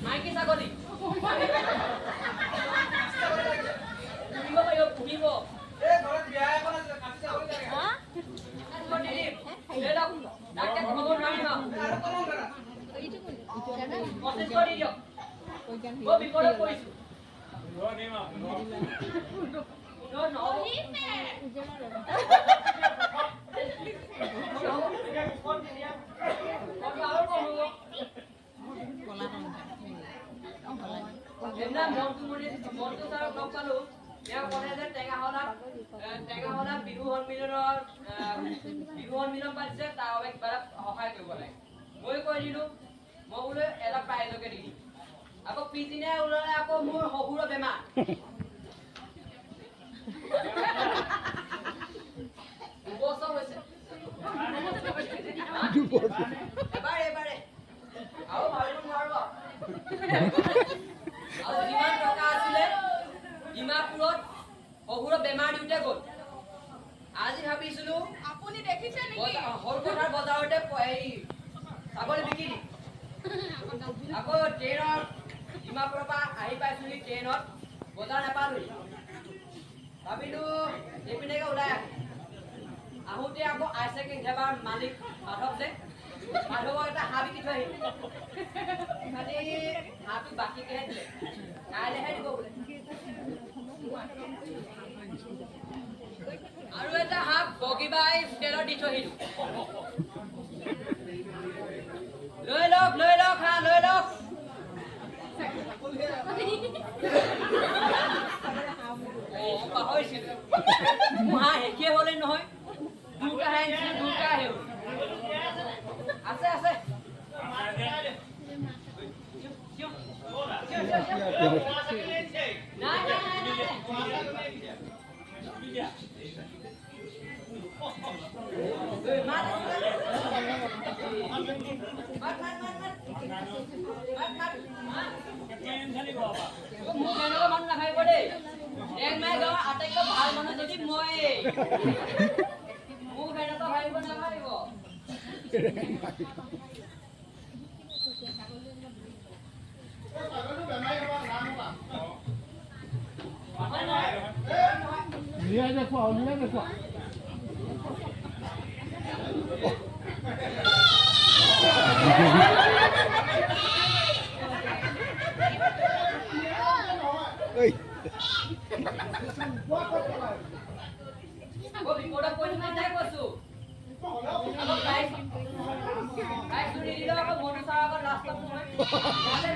মাইকী ছাগলী বিহু সন্মিলন পাতিছে তাৰ বাবে কিবা সহায় কৰিব লাগে মই কৈ দিলো মই বোলে এটা প্ৰাইজকে দি দিম আকৌ পিছদিনে ওলালে আকৌ মোৰ শহুৰৰ বেমাৰ দুবছৰ হৈছে এবাৰে আৰু ভাবিব নোৱাৰিব আৰু যিমান টকা আছিলে ডিমাপুৰত শহুৰৰ বেমাৰ দিওঁতে গ'ল আজি ভাবিছিলো আপুনি দেখিছে নেকি হৰপথাৰ বজাৰতে এই ছাগলী বিকি দিম আকৌ ট্ৰেইনত ডিমাপুৰৰ পৰা আহি পাইছোহি ট্ৰেইনত বজাৰ নাপালোহি ভাবিলো এইপিনেকে ওলাই আহোঁতে আকৌ আইচেকিং সেৱাৰ মালিক মাধৱ যে মাধৱক এটা হাঁহ বিকি থৈ আহিলো খালি হাঁহটো বাকীকেহে দিলে কাইলৈহে দিব বোলে আৰু এটা হাঁহ বগীবাই হোটেলত দি থৈ আহিলো লৈ লওক হাঁহ লৈ লওক পাহৰিছিলো মোৰ হাঁহ শেষে হলে নহয় দুটাহে আছে মানুহ নাখাব দেই এক মাই গাঁৱৰ আটাইতকৈ ভাল মানুহ যদি মই মোক সেনেকুৱা ভাবিব নাভাবিব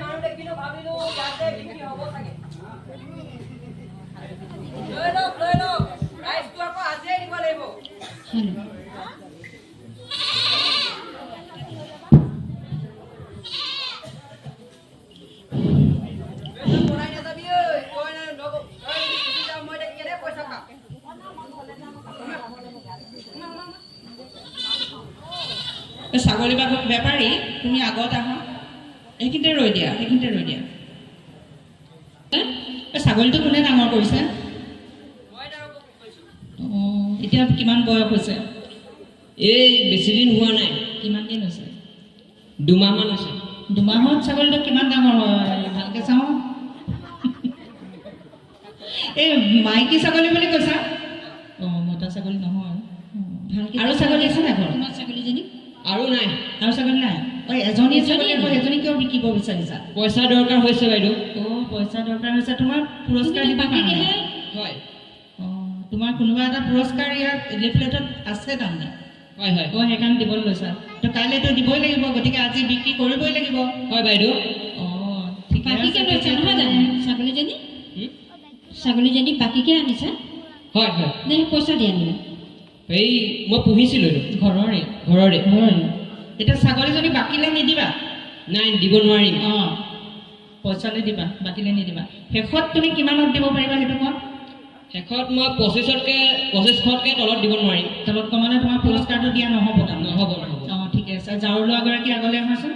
মানুহ দেখিলো ভাবিলো ইয়াতে বিক্ৰী হব চাগে লৈ লওক ৰাইজটো আকৌ আজিয়ে দিব লাগিব ছাগলী বেপাৰী তুমি আগত আহা এইখিনিতে ৰৈ দিয়া ছাগলীটো কোনে ডাঙৰ কৰিছে এতিয়া কিমান বয়স হৈছে এই বেছি দিন হোৱা নাই কিমান দিন হৈছে 2 মাহমান হৈছে 2 মাহত ছাগলীটো কিমান ডাঙৰ হয় ভালকৈ চাওঁ এই মাইকী ছাগলী বুলি কৈছা মতা ছাগলী নহয় আৰু ছাগলী আছে নাই ঘৰত তোমাৰ ছাগলীজনী আৰু নাই আৰু ছাগলী নাই এজনী ছাগলী আকৌ এজনী কিয় বিকিব বিচাৰিছা পইচা দৰকাৰ হৈছে বাইদেউ পইচা দৰকাৰ হৈছে তোমাৰ পুৰস্কাৰ দিব কাৰণে হয় তোমাৰ কোনোবা এটা পুৰস্কাৰ ইয়াত লিফলেটত আছে তাৰমানে হয় সেইকাৰণে দিবলৈ লৈছা তো কাইলৈতো দিবই লাগিব গতিকে আজি বিক্ৰী কৰিবই লাগিব হয় বাইদেউ বাকীকে লৈছা নহয় জানো ছাগলীজনী বাকীকে আনিছা হয় নে পইচা দি আনিলা এই মই পুহিছিলোঁ ঘৰৰে এতিয়া ছাগলীজনী বাকীলৈ নিদিবা নাই দিব নোৱাৰিম পইচালৈ দিবা বাকীলৈ নিদিবা শেষত তুমি কিমানত দিব পাৰিবা সেইটো কোৱা শেষত মই 2500তকৈ তলত দিব নোৱাৰিম। তলত কমালে তোমাৰ পুৰস্কাৰটো দিয়া নহ'ব তাৰমানে? নহ'ব। অঁ ঠিকে আছে। ঝাৰু লোৱাগৰাকী আগলৈ আহাচোন।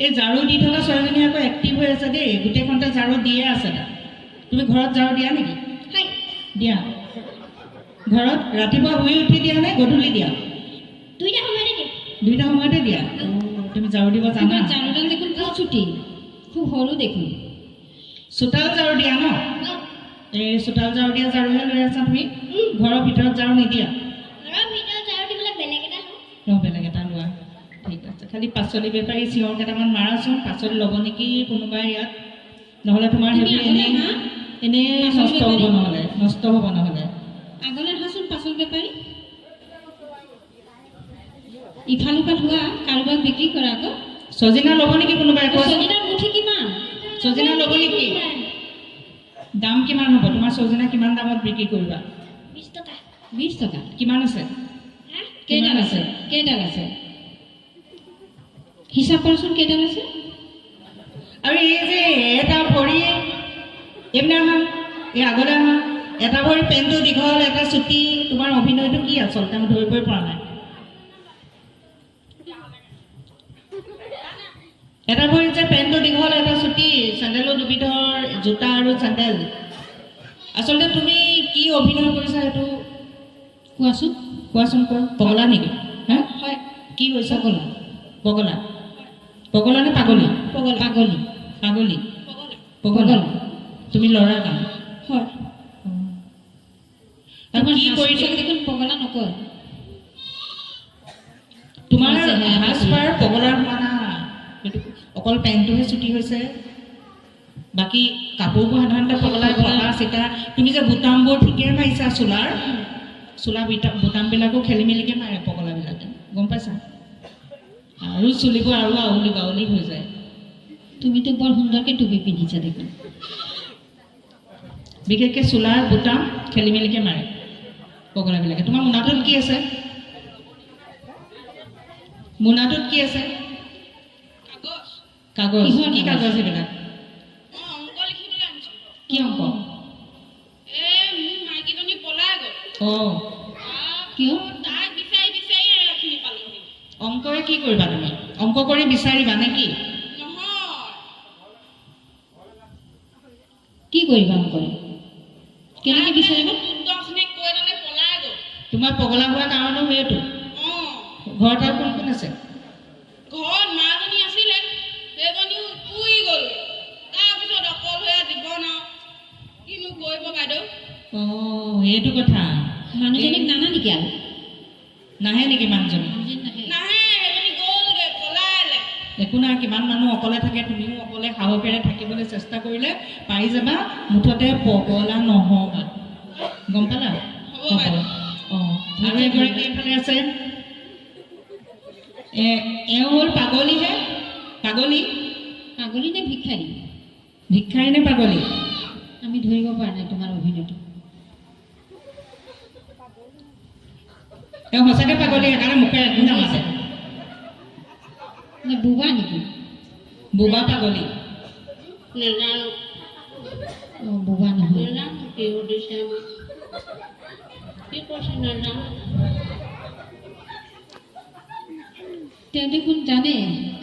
এই ঝাৰু দি থকা ছোৱালীজনী আকৌ এক্টিভ হৈ আছে দেই, গোটেইখনতে ঝাৰু দিয়ে আছে তাত। তুমি ঘৰত ঝাৰু দিয়া নেকি? দিয়া। ঘৰত ৰাতিপুৱা শুই উঠি দিয়া নে গধূলি দিয়া? দুইটা সময়তে দিয়া। তুমি ঝাৰু দিব জানা? ঝাৰুডাল দেখোন খুব চুটি, খুব সৰু দেখোন। চোতাল ঝাৰু দিয়া ন? এই চোতাল ঝাৰু দিয়া ঝাৰুহে লৈ আছা তুমি? ঘৰৰ ভিতৰত ঝাৰু নিদিয়া? বেলেগ এটা লোৱা। ঠিক আছে। খালি পাচলি বেপাৰী চিঞৰ কেইটামান মাৰাচোন, পাচলি ল'ব নেকি কোনোবাই ইয়াত? নহ'লে তোমাৰ সেইবোৰ এনেই নষ্ট হ'ব নহ'লে। আগলৈ আহাচোন পাচল বেপাৰী। ইফাল সিফাল হোৱা, কাৰোবাক বিক্ৰী কৰা আকৌ। ছজিনা ল'ব নেকি কোনোবাই? ছজিনাৰ মুঠি কিমান? ছজিনা ল'ব নেকি? দাম কিমান হ'ব? তোমাৰ ছজিনা কিমান দামত বিক্ৰী কৰিবা? 20 টকা। কিমান আছে? কেইডাল আছে? হিচাপ কৰাচোন কেইডাল আছে। আৰু এই যে এটা ভৰি এইপিনে আহা, এই আগলৈ আহা। এটা ভৰি পেণ্টটো দীঘল, এটা চুটি। তোমাৰ অভিনয়টো কি আচলতে মই ধৰিবই পৰা নাই। এটা ভৰিত যে পেণ্টটো দীঘল, এটা চুটি, চেণ্ডেলো দুবিধৰ, জোতা আৰু চেণ্ডেল। আচলতে তুমি কি অভিনয় কৰিছা সেইটো কোৱাচোন। কোৱা। পগলা নেকি? হা? হয়। কি হৈছে? পগলা নে পাগলী? পগলা। তুমি ল'ৰা কাম? হয়। আৰু কি কৰিছা? দেখোন পগলা নকয়। তোমাৰ সাজপাৰ পগলাৰ হোৱা নাই, অকল পেণ্টটোহে চুটি হৈছে। বাকী কাপোৰবোৰ সাধাৰণতে পগলাই ফটা চিটা। তুমি যে বুটামবোৰ ঠিকে মাৰিছা, চোলা বুটামবিলাকো খেলি মেলিকৈ মাৰে পগলাবিলাকে, গম পাইছা? আৰু চুলিবোৰ আৰু আউলি বাউলি হৈ যায়। তুমিতো বৰ সুন্দৰকৈ টুপি পিন্ধিছা দেখোন। বিশেষকৈ চোলাৰ বুটাম খেলি মেলিকৈ মাৰে পগলাবিলাকে। তোমাৰ মোনাটোত কি আছে? কাগজ। কি কাগজ সেইবিলাক? কি অংক? অঁ কিয়? অংকৰে কি কৰিবা তুমি? অংক কৰি বিচাৰিবা নে কি? কি কৰিবা অংকৰে? কেনেকৈ বিচাৰিবা? তোমাৰ পগলা হোৱা কাৰণো সেইটো। ঘৰত আৰু কোন কোন আছে? ঘৰত মাজনী আছিলে, সেইজনীও শুই গ'ল। তাৰপিছত অকলশৰীয়া জীৱন আৰু কিনো কৰিব বাইদেউ। অঁ সেইটো কথা। মানুহজনীক নানা নেকি আৰু? নাহে নেকি মানুহজনী? নাহে, সেইজনী গ'লগৈ, পলালে। একো নাই, কিমান মানুহ অকলে থাকে। তুমিও অকলে সাহসেৰে থাকিবলৈ চেষ্টা কৰিলে পাৰি যাবা। মুঠতে পগলা নহ'বা, গম পালা? অঁ আৰু এগৰাকী এইফালে আছে। এওঁ হ'ল পাগলীহে। পাগলী নে ভিক্ষাৰী? ভিক্ষাৰী নে পাগলী? আমি ধৰিব পৰা নাই তোমাৰ অভিনয়টো। এওঁ সঁচাকৈ পাগলী, সেইকাৰণে মুখে একো নামাতে। নে বুবা নেকি? বুবা পাগলী। নাজানো, অঁ বুবা নহয়। নাজানো কি সুধিছে আমাক, কি কৈছে নাজানো। তেওঁ দেখোন জানে,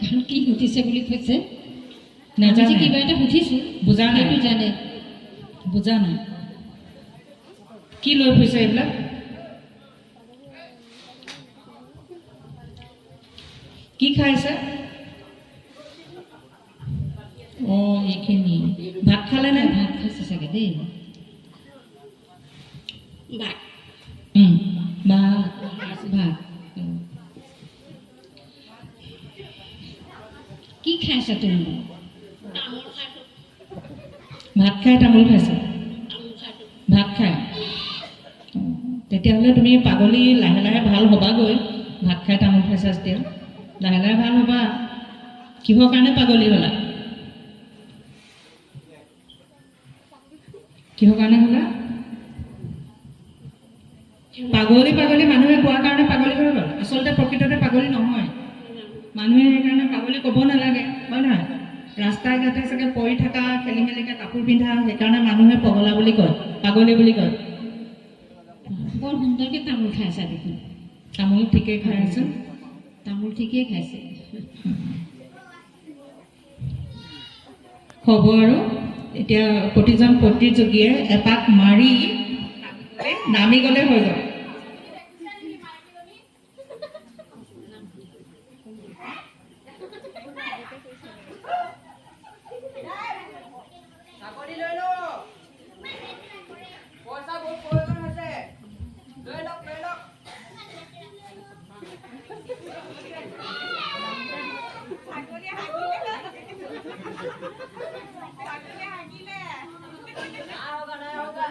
কাৰণ কি সুধিছে বুলি কৈছে। নাজানে, কিবা এটা সুধিছোঁ, বুজা নাই। সেইটো জানে। বুজা নাই কি লৈ ফুৰিছে এইবিলাক? কি খাইছে? অঁ এইখিনি। ভাত খালে নে? ভাত খাইছে চাগে দেই। ভাত কি খাইছা তুমি? তামোল খাইছোঁ, ভাত খাই তামোল খাইছে? ভাত খায়। তেতিয়াহ'লে তুমি পাগলী লাহে লাহে ভাল হ'বাগৈ। ভাত খাই তামোল খাইছা যেতিয়া লাহে লাহে ভাল হ'বা। কিহৰ কাৰণে পাগলী হ'লা? কিহৰ কাৰণে হ'লা? পাগলী মানুহে কোৱাৰ কাৰণে পাগলী হৈ গ'ল। আচলতে প্ৰকৃততে পাগলী নহয়। মানুহে সেইকাৰণে পাগলী ক'ব নালাগে, হয় নহয়? ৰাস্তাই ঘাটে চাগে পৰি থকা খেলি মেলিকে কাপোৰ পিন্ধা সেইকাৰণে মানুহে পগলা বুলি কয় পাগলী বুলি কয় বৰ সুন্দৰকৈ তামোল খাই আছা দেখোন তামোল ঠিকেই খাই আছো তামোল ঠিকেই খাইছে হ'ব আৰু এতিয়া প্ৰতিজন প্ৰতিযোগীয়ে এপাক মাৰি নামি গ'লে হৈ গ'ল ছাগলী লৈ লওক পইচা বহুত প্ৰয়োজন হৈছে লৈ লওক নাই হোগা